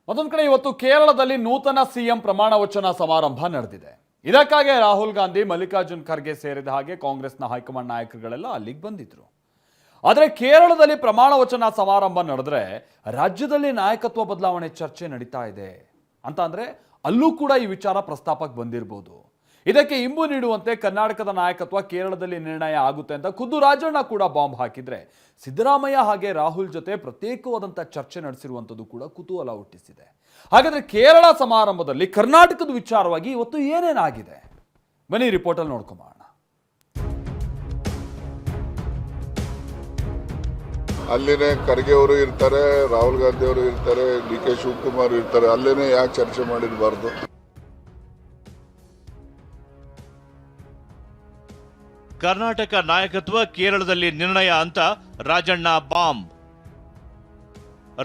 ಮತ್ತೊಂದು ಕಡೆ ಇವತ್ತು ಕೇರಳದಲ್ಲಿ ನೂತನ ಸಿಎಂ ಪ್ರಮಾಣ ವಚನ ಸಮಾರಂಭ ನಡೆದಿದೆ. ಇದಕ್ಕಾಗಿ ರಾಹುಲ್ ಗಾಂಧಿ, ಮಲ್ಲಿಕಾರ್ಜುನ್ ಖರ್ಗೆ ಸೇರಿದ ಹಾಗೆ ಕಾಂಗ್ರೆಸ್ನ ಹೈಕಮಾಂಡ್ ನಾಯಕರುಗಳೆಲ್ಲ ಅಲ್ಲಿಗೆ ಬಂದಿದ್ರು. ಆದರೆ ಕೇರಳದಲ್ಲಿ ಪ್ರಮಾಣ ವಚನ ಸಮಾರಂಭ ನಡೆದ್ರೆ ರಾಜ್ಯದಲ್ಲಿ ನಾಯಕತ್ವ ಬದಲಾವಣೆ ಚರ್ಚೆ ನಡೀತಾ ಇದೆ ಅಂತ ಅಂದ್ರೆ ಅಲ್ಲೂ ಕೂಡ ಈ ವಿಚಾರ ಪ್ರಸ್ತಾಪಕ್ಕೆ ಬಂದಿರಬಹುದು. ಇದಕ್ಕೆ ಇಂಬು ನೀಡುವಂತೆ ಕರ್ನಾಟಕದ ನಾಯಕತ್ವ ಕೇರಳದಲ್ಲಿ ನಿರ್ಣಯ ಆಗುತ್ತೆ ಅಂತ ಖುದ್ದು ರಾಜಣ್ಣ ಕೂಡ ಬಾಂಬ್ ಹಾಕಿದ್ರೆ ಸಿದ್ದರಾಮಯ್ಯ ಹಾಗೆ ರಾಹುಲ್ ಜೊತೆ ಪ್ರತ್ಯೇಕವಾದಂಥ ಚರ್ಚೆ ನಡೆಸಿರುವಂಥದ್ದು ಕೂಡ ಕುತೂಹಲ ಹುಟ್ಟಿಸಿದೆ. ಹಾಗಾದ್ರೆ ಕೇರಳ ಸಮಾರಂಭದಲ್ಲಿ ಕರ್ನಾಟಕದ ವಿಚಾರವಾಗಿ ಇವತ್ತು ಏನೇನಾಗಿದೆ ಬನ್ನಿ ರಿಪೋರ್ಟಲ್ಲಿ ನೋಡ್ಕೊಂಬೋಣ. ಅಲ್ಲಿನೇ ಖರ್ಗೆ ಅವರು ಇರ್ತಾರೆ, ರಾಹುಲ್ ಗಾಂಧಿ ಅವರು ಇರ್ತಾರೆ, DK ಶಿವಕುಮಾರ್ ಇರ್ತಾರೆ. ಅಲ್ಲೇನೆ ಯಾಕೆ ಚರ್ಚೆ ಮಾಡಿರಬಾರ್ದು? ಕರ್ನಾಟಕ ನಾಯಕತ್ವ ಕೇರಳದಲ್ಲಿ ನಿರ್ಣಯ ಅಂತ ರಾಜಣ್ಣ ಬಾಂಬ್.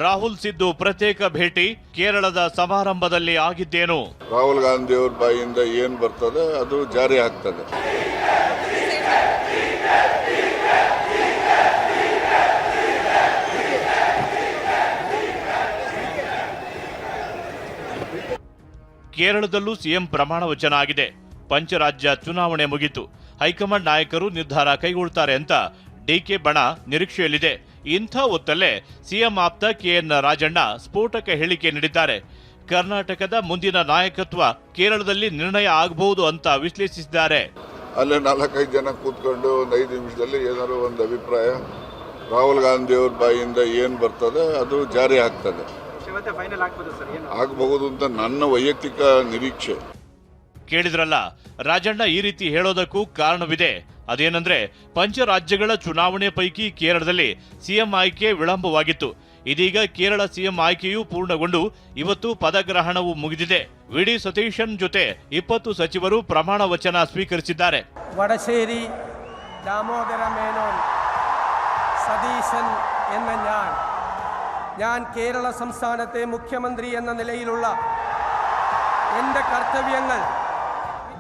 ರಾಹುಲ್ ಸಿದ್ದು ಪ್ರತ್ಯೇಕ ಭೇಟಿ ಕೇರಳದ ಸಮಾರಂಭದಲ್ಲಿ ಆಗಿದ್ದೇನು? ರಾಹುಲ್ ಗಾಂಧಿ ಅವ್ರ ಬಾಯಿಯಿಂದ ಏನ್ ಬರ್ತದೆ ಅದು ಜಾರಿ ಆಗ್ತದೆ. ಕೇರಳದಲ್ಲೂ ಸಿಎಂ ಪ್ರಮಾಣ ವಚನ ಆಗಿದೆ. ಪಂಚರಾಜ್ಯ ಚುನಾವಣೆ ಮುಗಿತು. ಹೈಕಮಾಂಡ್ ನಾಯಕರು ನಿರ್ಧಾರ ಕೈಗೊಳ್ತಾರೆ ಅಂತ DK ಬಣ ನಿರೀಕ್ಷೆಯಲ್ಲಿದೆ. ಇಂಥ ಹೊತ್ತಲ್ಲೇ ಸಿಎಂ ಆಪ್ತ KN ರಾಜಣ್ಣ ಸ್ಫೋಟಕ ಹೇಳಿಕೆ ನೀಡಿದ್ದಾರೆ. ಕರ್ನಾಟಕದ ಮುಂದಿನ ನಾಯಕತ್ವ ಕೇರಳದಲ್ಲಿ ನಿರ್ಣಯ ಆಗಬಹುದು ಅಂತ ವಿಶ್ಲೇಷಿಸಿದ್ದಾರೆ. ಅಲ್ಲೇ 4-5 ಜನ ಕೂತ್ಕೊಂಡು ಒಂದು 5 ನಿಮಿಷದಲ್ಲಿ ಏನಾದ್ರು ಒಂದು ಅಭಿಪ್ರಾಯ, ರಾಹುಲ್ ಗಾಂಧಿ ಅವ್ರ ಬಾಯಿಯಿಂದ ಏನ್ ಬರ್ತದೆ ಅದು ಜಾರಿ ಆಗ್ತದೆ. ಆಗಬಹುದು ಅಂತ ನನ್ನ ವೈಯಕ್ತಿಕ ನಿರೀಕ್ಷೆ. ಕೇಳಿದ್ರಲ್ಲ, ರಾಜಣ್ಣ ಈ ರೀತಿ ಹೇಳೋದಕ್ಕೂ ಕಾರಣವಿದೆ. ಅದೇನಂದ್ರೆ ಪಂಚರಾಜ್ಯಗಳ ಚುನಾವಣೆ ಪೈಕಿ ಕೇರಳದಲ್ಲಿ ಸಿಎಂ ಆಯ್ಕೆ ವಿಳಂಬವಾಗಿತ್ತು. ಇದೀಗ ಕೇರಳ ಸಿಎಂ ಆಯ್ಕೆಯೂ ಪೂರ್ಣಗೊಂಡು ಇವತ್ತು ಪದಗ್ರಹಣವು ಮುಗಿದಿದೆ. ವಿಡಿ ಸತೀಶನ್ ಜೊತೆ 20 ಸಚಿವರು ಪ್ರಮಾಣ ವಚನ ಸ್ವೀಕರಿಸಿದ್ದಾರೆ. വടശ്ശേരി ദാമോദര മേനോൻ സതീശൻ എന്ന ഞാൻ കേരള സംസ്ഥാനത്തെ മുഖ്യമന്ത്രി എന്ന നിലയിലുള്ള എൻ്റെ കർത്തവ്യങ്ങൾ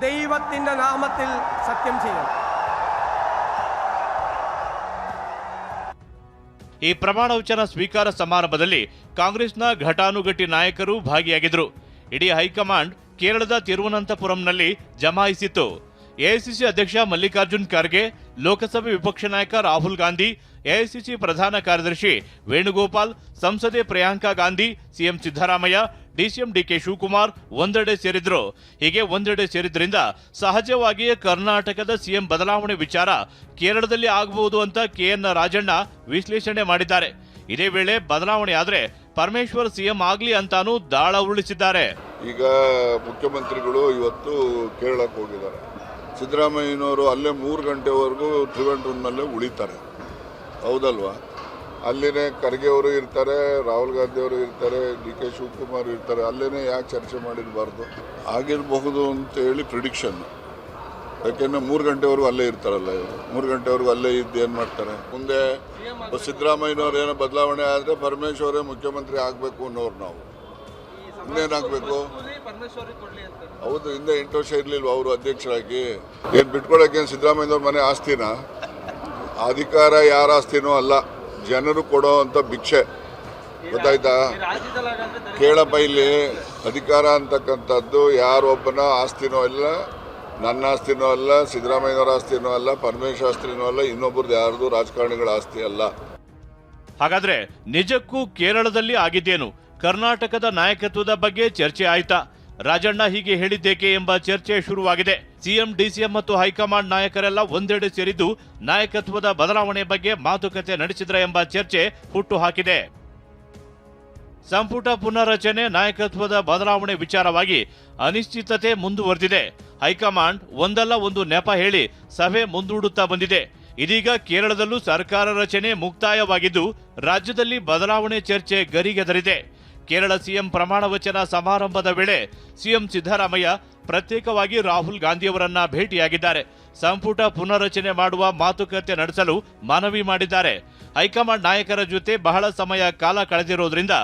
ദൈവത്തിൻ്റെ നാമത്തിൽ സത്യം ചെയ്യും. ಈ ಪ್ರಮಾಣ ವಚನ ಸ್ವೀಕಾರ ಸಮಾರಂಭದಲ್ಲಿ ಕಾಂಗ್ರೆಸ್ನ ಘಟಾನುಘಟಿ ನಾಯಕರು ಭಾಗಿಯಾಗಿದ್ರು. ಇಡೀ ಹೈಕಮಾಂಡ್ ಕೇರಳದ ತಿರುವನಂತಪುರಂನಲ್ಲಿ ಜಮಾಯಿಸಿತ್ತು. AICC ಅಧ್ಯಕ್ಷ ಮಲ್ಲಿಕಾರ್ಜುನ್ ಖರ್ಗೆ, ಲೋಕಸಭೆ ವಿಪಕ್ಷ ನಾಯಕ ರಾಹುಲ್ ಗಾಂಧಿ, AICC ಪ್ರಧಾನ ಕಾರ್ಯದರ್ಶಿ ವೇಣುಗೋಪಾಲ್, ಸಂಸದೆ Priyanka Gandhi, CM Siddaramaiah, DCM DK Shivakumar ಒಂದೆಡೆ ಸೇರಿದ್ರು. ಹೀಗೆ ಒಂದೆಡೆ ಸೇರಿದ್ರಿಂದ ಸಹಜವಾಗಿಯೇ ಕರ್ನಾಟಕದ ಸಿಎಂ ಬದಲಾವಣೆ ವಿಚಾರ ಕೇರಳದಲ್ಲಿ ಆಗಬಹುದು ಅಂತ KN ರಾಜಣ್ಣ ವಿಶ್ಲೇಷಣೆ ಮಾಡಿದ್ದಾರೆ. ಇದೇ ವೇಳೆ ಬದಲಾವಣೆ ಆದ್ರೆ ಪರಮೇಶ್ವರ್ ಸಿಎಂ ಆಗ್ಲಿ ಅಂತಾನೂ ದಾಳ ಉರುಳಿಸಿದ್ದಾರೆ. ಈಗ ಮುಖ್ಯಮಂತ್ರಿಗಳು ಇವತ್ತು ಕೇರಳಕ್ಕೆ ಹೋಗಿದ್ದಾರೆ. ಸಿದ್ದರಾಮಯ್ಯನವರು ಅಲ್ಲೇ 3 ಗಂಟೆವರೆಗೂ ತ್ರಿವೆಂಡ್ರಮ್ನಲ್ಲೇ ಉಳಿತಾರೆ, ಹೌದಲ್ವಾ? ಅಲ್ಲಿನೇ ಖರ್ಗೆ ಅವರು ಇರ್ತಾರೆ, ರಾಹುಲ್ ಗಾಂಧಿ ಅವರು ಇರ್ತಾರೆ, DK ಶಿವಕುಮಾರ್ ಇರ್ತಾರೆ. ಅಲ್ಲೇನೆ ಯಾಕೆ ಚರ್ಚೆ ಮಾಡಿರಬಾರ್ದು? ಆಗಿರಬಹುದು ಅಂತ ಹೇಳಿ ಪ್ರಿಡಿಕ್ಷನ್. ಯಾಕೆಂದ್ರೆ 3 ಗಂಟೆವರೆಗೂ ಅಲ್ಲೇ ಇರ್ತಾರಲ್ಲ ಇವರು. 3 ಗಂಟೆವರೆಗೂ ಅಲ್ಲೇ ಇದ್ದು ಏನು ಮಾಡ್ತಾರೆ? ಮುಂದೆ ಸಿದ್ದರಾಮಯ್ಯನವ್ರು ಏನೋ ಬದಲಾವಣೆ ಆದರೆ ಪರಮೇಶ್ವರೇ ಮುಖ್ಯಮಂತ್ರಿ ಆಗಬೇಕು ಅನ್ನೋರು ನಾವು. ಇನ್ನೇನಾಗಬೇಕು? ಹೌದು, ಹಿಂದೆ 8 ವರ್ಷ ಇರಲಿಲ್ವ ಅವರು ಅಧ್ಯಕ್ಷರಾಗಿ? ಏನು ಬಿಟ್ಕೊಳಕ್ಕೆ ಸಿದ್ದರಾಮಯ್ಯನವ್ರ ಮನೆ ಆಸ್ತಿನ? ಅಧಿಕಾರ ಯಾರ ಆಸ್ತಿನೂ ಅಲ್ಲ, ಜನರು ಕೊಡೋ ಅಂತ ಭಿಕ್ಷೆ. ಗೊತ್ತಾಯ್ತಾ? ಕೇಳಪ್ಪ, ಇಲ್ಲಿ ಅಧಿಕಾರ ಅಂತಕ್ಕಂಥದ್ದು ಯಾರೊಬ್ಬನ ಆಸ್ತಿನೂ ಅಲ್ಲ, ನನ್ನ ಆಸ್ತಿನೂ ಅಲ್ಲ, ಸಿದ್ದರಾಮಯ್ಯನವರ ಆಸ್ತಿನೂ ಅಲ್ಲ, ಪರಮೇಶ್ವರ ಆಸ್ತಿನೂ ಅಲ್ಲ, ಇನ್ನೊಬ್ಬರದ್ದು ಯಾರ್ದು ರಾಜಕಾರಣಿಗಳ ಆಸ್ತಿ ಅಲ್ಲ. ಹಾಗಾದ್ರೆ ನಿಜಕ್ಕೂ ಕೇರಳದಲ್ಲಿ ಆಗಿದ್ದೇನು? ಕರ್ನಾಟಕದ ನಾಯಕತ್ವದ ಬಗ್ಗೆ ಚರ್ಚೆ ಆಯ್ತಾ? ರಾಜಣ್ಣ ಹೀಗೆ ಹೇಳಿದ್ದೇಕೆ ಎಂಬ ಚರ್ಚೆ ಶುರುವಾಗಿದೆ. ಸಿಎಂ, DCM ಮತ್ತು ಹೈಕಮಾಂಡ್ ನಾಯಕರೆಲ್ಲ ಒಂದೆಡೆ ಸೇರಿದ್ದು ನಾಯಕತ್ವದ ಬದಲಾವಣೆ ಬಗ್ಗೆ ಮಾತುಕತೆ ನಡೆಸಿದ್ರ ಎಂಬ ಚರ್ಚೆ ಹುಟ್ಟು ಹಾಕಿದೆ. ಸಂಪುಟ ಪುನರ್ರಚನೆ, ನಾಯಕತ್ವದ ಬದಲಾವಣೆ ವಿಚಾರವಾಗಿ ಅನಿಶ್ಚಿತತೆ ಮುಂದುವರೆದಿದೆ. ಹೈಕಮಾಂಡ್ ಒಂದಲ್ಲ ಒಂದು ನೆಪ ಹೇಳಿ ಸಭೆ ಮುಂದೂಡುತ್ತಾ ಬಂದಿದೆ. ಇದೀಗ ಕೇರಳದಲ್ಲೂ ಸರ್ಕಾರ ರಚನೆ ಮುಕ್ತಾಯವಾಗಿದ್ದು ರಾಜ್ಯದಲ್ಲಿ ಬದಲಾವಣೆ ಚರ್ಚೆ ಗರಿಗೆದರಿದೆ. ಕೇರಳ ಸಿಎಂ ಪ್ರಮಾಣ ವಚನ ಸಮಾರಂಭದ ವೇಳೆ ಸಿಎಂ ಸಿದ್ದರಾಮಯ್ಯ ಪ್ರತ್ಯೇಕವಾಗಿ ರಾಹುಲ್ ಗಾಂಧಿಯವರನ್ನ ಭೇಟಿಯಾಗಿದ್ದಾರೆ. ಸಂಪುಟ ಪುನರ್ರಚನೆ ಮಾಡುವ ಮಾತುಕತೆ ನಡೆಸಲು ಮನವಿ ಮಾಡಿದ್ದಾರೆ. ಹೈಕಮಾಂಡ್ ನಾಯಕರ ಜೊತೆ ಬಹಳ ಸಮಯ ಕಾಲ ಕಳೆದಿರೋದ್ರಿಂದ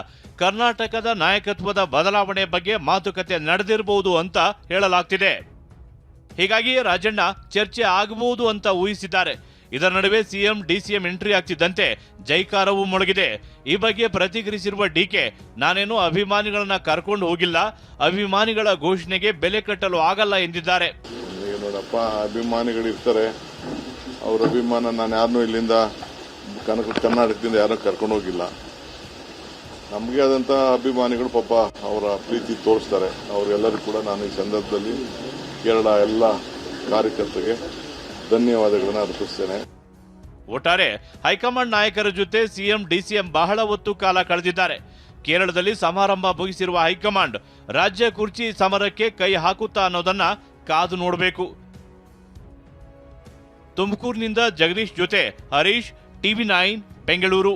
ಕರ್ನಾಟಕದ ನಾಯಕತ್ವದ ಬದಲಾವಣೆ ಬಗ್ಗೆ ಮಾತುಕತೆ ನಡೆದಿರಬಹುದು ಅಂತ ಹೇಳಲಾಗ್ತಿದೆ. ಹೀಗಾಗಿಯೇ ರಾಜಣ್ಣ ಚರ್ಚೆ ಆಗಬಹುದು ಅಂತ ಊಹಿಸಿದ್ದಾರೆ. ಇದರ ನಡುವೆ ಸಿಎಂ ಡಿಸಿಎಂ ಎಂಟ್ರಿ ಆಗ್ತಿದ್ದಂತೆ ಜೈಕಾರವೂ ಮೊಳಗಿದೆ. ಈ ಬಗ್ಗೆ ಪ್ರತಿಕ್ರಿಯಿಸಿರುವ ಡಿಕೆ, ನಾನೇನು ಅಭಿಮಾನಿಗಳನ್ನ ಕರ್ಕೊಂಡು ಹೋಗಿಲ್ಲ, ಅಭಿಮಾನಿಗಳ ಘೋಷಣೆಗೆ ಬೆಲೆ ಕಟ್ಟಲು ಆಗಲ್ಲ ಎಂದಿದ್ದಾರೆ. ನೋಡಪ್ಪ, ಅಭಿಮಾನಿಗಳಿರ್ತಾರೆ, ಅವ್ರ ಅಭಿಮಾನ ನಾನು ಯಾರನ್ನೂ ಇಲ್ಲಿಂದ ಕರ್ನಾಟಕದಿಂದ ಯಾರೂ ಕರ್ಕೊಂಡು ಹೋಗಿಲ್ಲ. ನಮಗೆ ಆದಂಥ ಅಭಿಮಾನಿಗಳು ಪಾಪ ಅವರ ಪ್ರೀತಿ ತೋರಿಸ್ತಾರೆ. ಅವರೆಲ್ಲರೂ ಕೂಡ ನಾನು ಈ ಸಂದರ್ಭದಲ್ಲಿ ಕೇರಳ ಎಲ್ಲ ಕಾರ್ಯಕರ್ತರಿಗೆ ಧನ್ಯವಾದಗಳನ್ನು ಅರ್ಪಿಸ್ತೇನೆ. ಒಟ್ಟಾರೆ ಹೈಕಮಾಂಡ್ ನಾಯಕರ ಜೊತೆ ಸಿಎಂ ಡಿಸಿಎಂ ಬಹಳ ಹೊತ್ತು ಕಾಲ ಕಳೆದಿದ್ದಾರೆ. ಕೇರಳದಲ್ಲಿ ಸಮಾರಂಭ ಮುಗಿಸಿರುವ ಹೈಕಮಾಂಡ್ ರಾಜ್ಯ ಕುರ್ಚಿ ಸಮರಕ್ಕೆ ಕೈ ಹಾಕುತ್ತಾ ಅನ್ನೋದನ್ನ ಕಾದು ನೋಡಬೇಕು. ತುಮಕೂರಿನಿಂದ ಜಗದೀಶ್ ಜೊತೆ ಹರೀಶ್, ಟಿವಿ9 ಬೆಂಗಳೂರು.